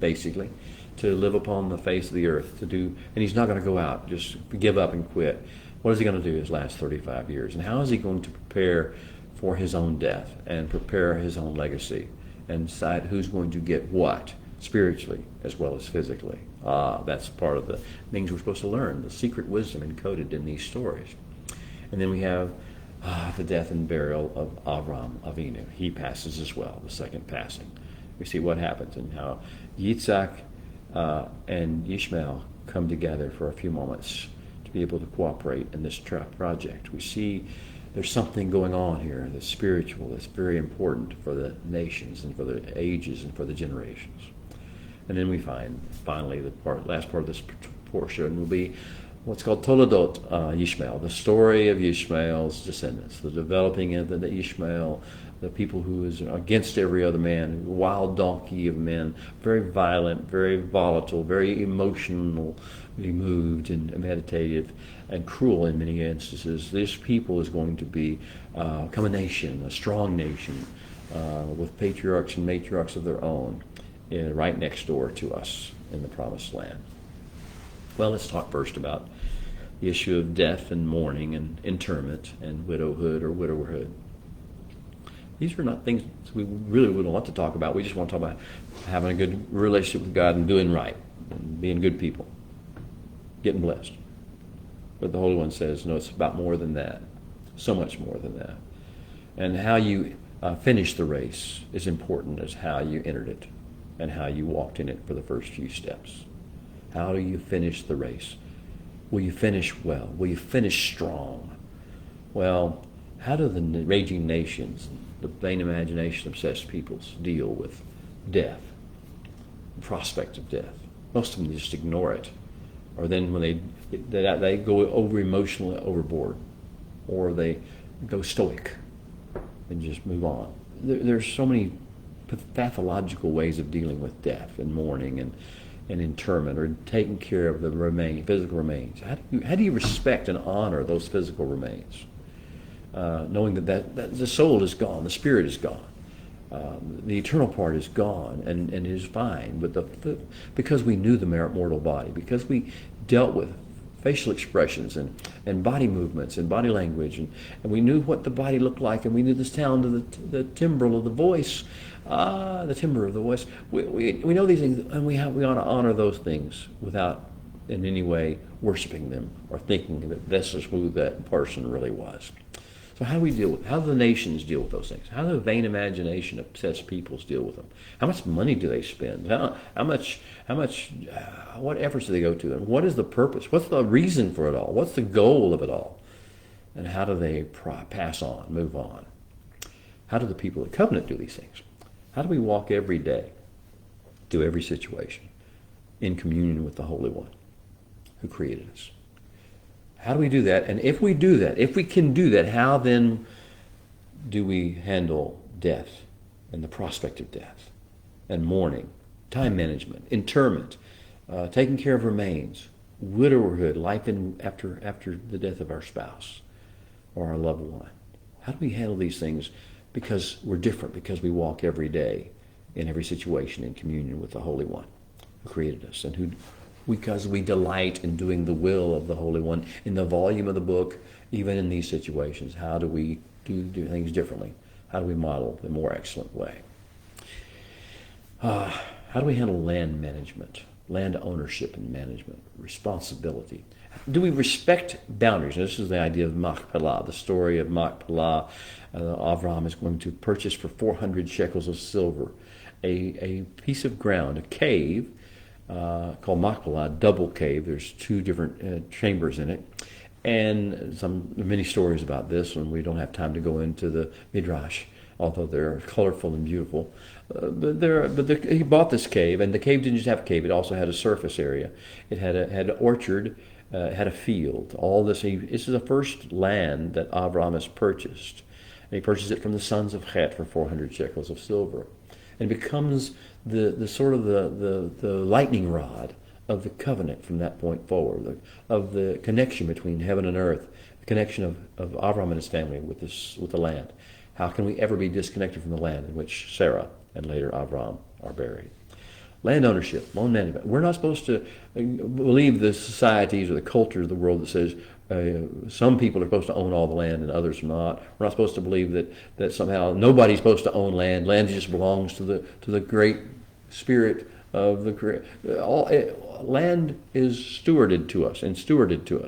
S1: basically, to live upon the face of the earth, and he's not going to go out, just give up and quit. What is he going to do his last 35 years? And how is he going to prepare for his own death and prepare his own legacy and decide who's going to get what, spiritually as well as physically? That's part of the things we're supposed to learn, the secret wisdom encoded in these stories. And then we have the death and burial of Avram Avinu. He passes as well, the second passing. We see what happens and how Yitzhak and Ishmael come together for a few moments to be able to cooperate in this project. We see there's something going on here that's spiritual, that's very important for the nations and for the ages and for the generations. And then we find, finally, the last part of this portion will be what's called Toledot Yishmael, the story of Yishmael's descendants, the developing of the Yishmael, the people who is against every other man, a wild donkey of men, very violent, very volatile, very emotionally moved and meditative and cruel in many instances. This people is going to become a nation, a strong nation, with patriarchs and matriarchs of their own, right next door to us in the Promised Land. Well, let's talk first about the issue of death and mourning and interment and widowhood or widowerhood. These are not things we really wouldn't want to talk about. We just want to talk about having a good relationship with God and doing right, and being good people, getting blessed. But the Holy One says, no, it's about more than that, so much more than that. And how you finish the race is important as how you entered it and how you walked in it for the first few steps. How do you finish the race? Will you finish well? Will you finish strong? Well, how do the raging nations, the vain imagination obsessed peoples deal with death, the prospect of death? Most of them just ignore it. Or then when they go over emotionally overboard, or they go stoic and just move on. There's so many pathological ways of dealing with death and mourning and interment, or taking care of the physical remains. How do you respect and honor those physical remains? Knowing that the soul is gone, the spirit is gone, the eternal part is gone and is fine, but because we knew the mortal body, because we dealt with facial expressions and body movements and body language, and we knew what the body looked like, and we knew the sound of the timbre of the voice, the timbre of the voice. We know these things, and we ought to honor those things without in any way worshiping them or thinking that this is who that person really was. So how do the nations deal with those things? How do the vain imagination obsessed peoples deal with them? How much money do they spend? What efforts do they go to? And what is the purpose? What's the reason for it all? What's the goal of it all? And how do they pass on, move on? How do the people of the covenant do these things? How do we walk every day, through every situation, in communion with the Holy One who created us? How do we do that? And if we do that, if we can do that, how then do we handle death and the prospect of death and mourning, time management, interment, taking care of remains, widowerhood, life after the death of our spouse or our loved one? How do we handle these things? Because we're different, because we walk every day in every situation in communion with the Holy One who created us and because we delight in doing the will of the Holy One. In the volume of the book, even in these situations, how do we do things differently? How do we model the more excellent way? How do we handle land management, land ownership and management, responsibility? Do we respect boundaries? Now, this is the idea of Machpelah, the story of Machpelah. Avraham is going to purchase for 400 shekels of silver a piece of ground, a cave, called Machpelah, double cave. There's two different chambers in it, and many stories about this, and we don't have time to go into the midrash, although they're colorful and beautiful. He bought this cave, and the cave didn't just have a cave; it also had a surface area. It had an orchard, had a field. All this. This is the first land that Abraham has purchased, and he purchased it from the sons of Chet for 400 shekels of silver, and it becomes the sort of the lightning rod of the covenant from that point forward, of the connection between heaven and earth, the connection of Avraham and his family with the land. How can we ever be disconnected from the land in which Sarah and later Avraham are buried? Land ownership, land management. We're not supposed to believe the societies or the culture of the world that says some people are supposed to own all the land and others are not. We're not supposed to believe that somehow nobody's supposed to own land. Land just belongs to the great spirit of the land is entrusted to us in stewardship,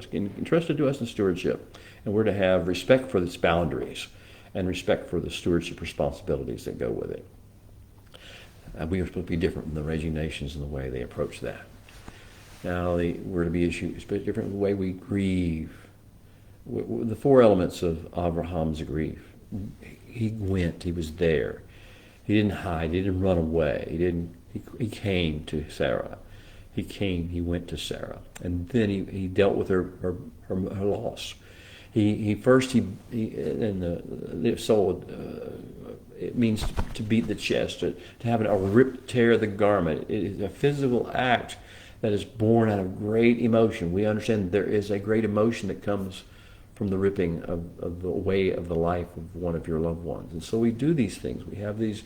S1: and we're to have respect for its boundaries and respect for the stewardship responsibilities that go with it. We are supposed to be different from the raging nations in the way they approach that. Now, we're to be different in the way we grieve. The four elements of Abraham's grief. He went. He was there. He didn't hide. He didn't run away. He came to Sarah. He went to Sarah. And then he dealt with her loss. It means to beat the chest, to have tear the garment. It is a physical act that is born out of great emotion. We understand there is a great emotion that comes from the ripping of the way of the life of one of your loved ones. And so we do these things. We have the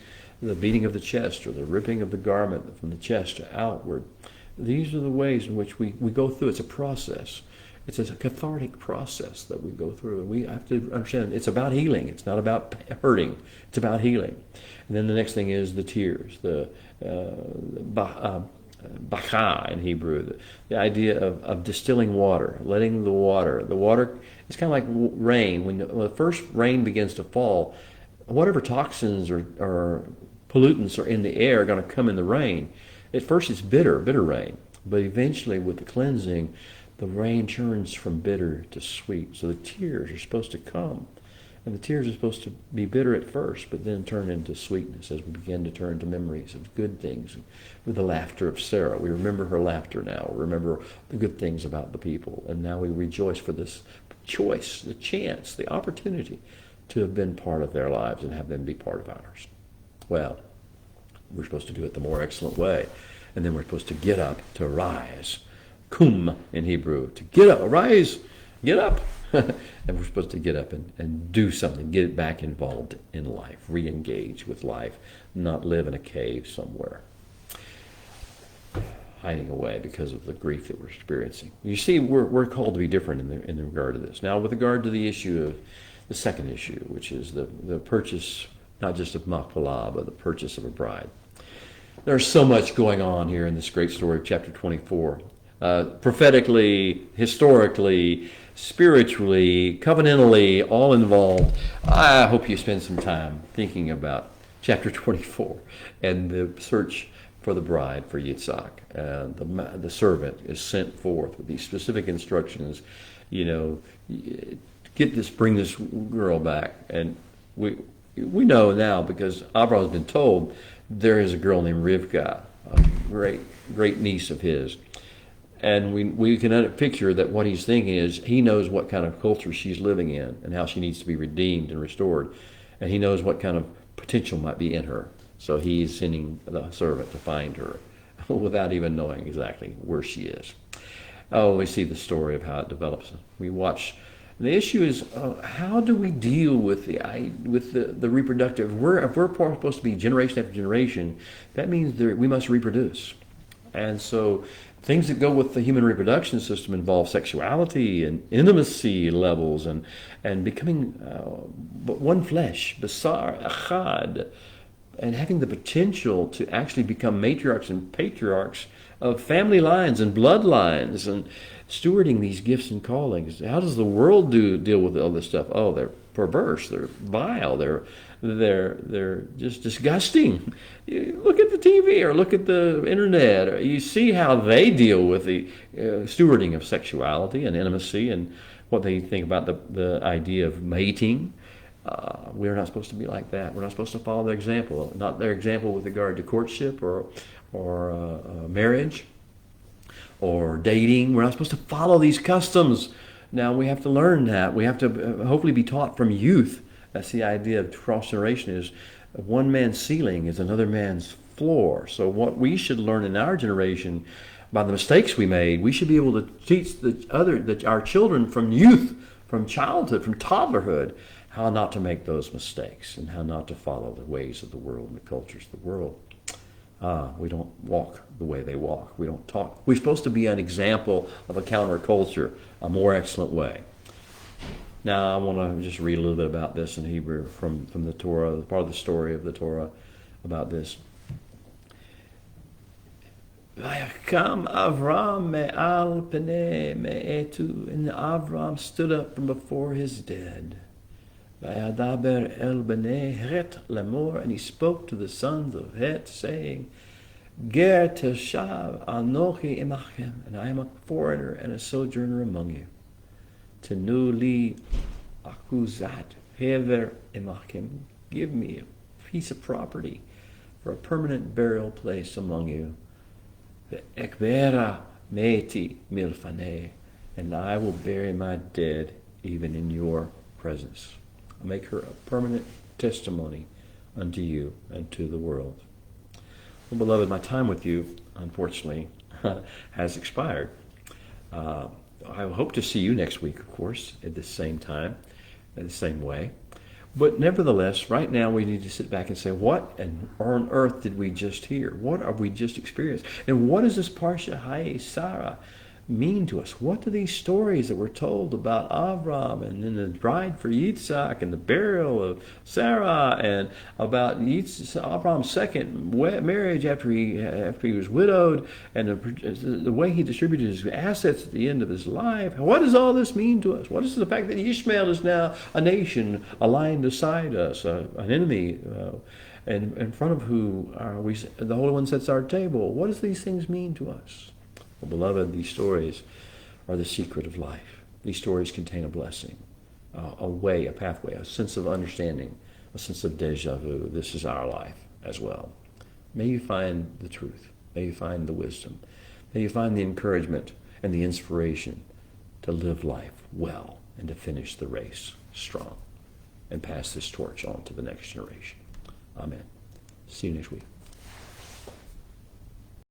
S1: beating of the chest or the ripping of the garment from the chest outward. These are the ways in which we go through. It's a process. It's a cathartic process that we go through. And we have to understand it's about healing. It's not about hurting. It's about healing. And then the next thing is the tears, the baka in Hebrew, the idea of distilling water, letting the water it's kind of like rain. When the first rain begins to fall, whatever toxins or pollutants are in the air are going to come in the rain. At first it's bitter rain, but eventually with the cleansing, the rain turns from bitter to sweet. So the tears are supposed to come. And the tears are supposed to be bitter at first, but then turn into sweetness as we begin to turn to memories of good things. With the laughter of Sarah, we remember her laughter now. We remember the good things about the people. And now we rejoice for this choice, the chance, the opportunity to have been part of their lives and have them be part of ours. Well, we're supposed to do it the more excellent way. And then we're supposed to get up, to rise. Kum in Hebrew, to get up, arise, get up. And we're supposed to get up and do something, get back involved in life, re-engage with life, not live in a cave somewhere. hiding away because of the grief that we're experiencing. You see, we're called to be different in the regard to this. Now, with regard to the issue of the second issue, which is the purchase, not just of Machpelah, but the purchase of a bride. There's so much going on here in this great story of chapter 24. Prophetically, historically, spiritually, covenantally, all involved. I hope you spend some time thinking about chapter 24 and the search for the bride for Yitzhak. The servant is sent forth with these specific instructions. Bring this girl back. And we know now, because Abraham has been told, there is a girl named Rivka, a great niece of his. And we can picture that what he's thinking is he knows what kind of culture she's living in and how she needs to be redeemed and restored. And he knows what kind of potential might be in her. So he's sending the servant to find her without even knowing exactly where she is. Oh, we see the story of how it develops. We watch. The issue is how do we deal with the reproductive? If we're supposed to be generation after generation, that means we must reproduce. And so things that go with the human reproduction system involve sexuality and intimacy levels and becoming one flesh, basar achad, and having the potential to actually become matriarchs and patriarchs of family lines and bloodlines and stewarding these gifts and callings. How does the world deal with all this stuff? Oh, they're perverse, they're vile, they're just disgusting. You look at the TV or look at the internet, or you see how they deal with the stewarding of sexuality and intimacy and what they think about the idea of mating. We're not supposed to be like that. We're not supposed to follow their example. Not their example with regard to courtship or marriage or dating. We're not supposed to follow these customs. Now we have to learn that. We have to hopefully be taught from youth. That's the idea of cross generation, is one man's ceiling is another man's floor. So what we should learn in our generation by the mistakes we made, we should be able to teach our children from youth, from childhood, from toddlerhood, how not to make those mistakes and how not to follow the ways of the world and the cultures of the world. We don't walk the way they walk. We don't talk. We're supposed to be an example of a counterculture, a more excellent way. Now, I want to just read a little bit about this in Hebrew from the Torah, part of the story of the Torah about this. Vayakam Avram me'al penei me'etu, and Avram stood up from before his dead. Vayadaber el bnei Het lemor, and he spoke to the sons of Het, saying, Ger teshav anochi imachem, and I am a foreigner and a sojourner among you. Tenu li akuzat hever imachem, give me a piece of property for a permanent burial place among you. Ekbera meti milfaneh, and I will bury my dead even in your presence. I'll make her a permanent testimony unto you and to the world. Well, beloved, my time with you, unfortunately, has expired. I hope to see you next week, of course, at the same time, in the same way. But nevertheless, right now we need to sit back and say, what on earth did we just hear? What have we just experienced? And what does this Parsha Chayei Sarah mean to us? What do these stories that we're told about Avram and then the bride for Yitzhak and the burial of Sarah and about Avram's second marriage after he was widowed and the way he distributed his assets at the end of his life? What does all this mean to us? What is the fact that Ishmael is now a nation aligned beside us, an enemy, and in front of who the Holy One sets our table? What does these things mean to us? Well, beloved, these stories are the secret of life. These stories contain a blessing, a way, a pathway, a sense of understanding, a sense of deja vu. This is our life as well. May you find the truth. May you find the wisdom. May you find the encouragement and the inspiration to live life well and to finish the race strong and pass this torch on to the next generation. Amen. See you next week.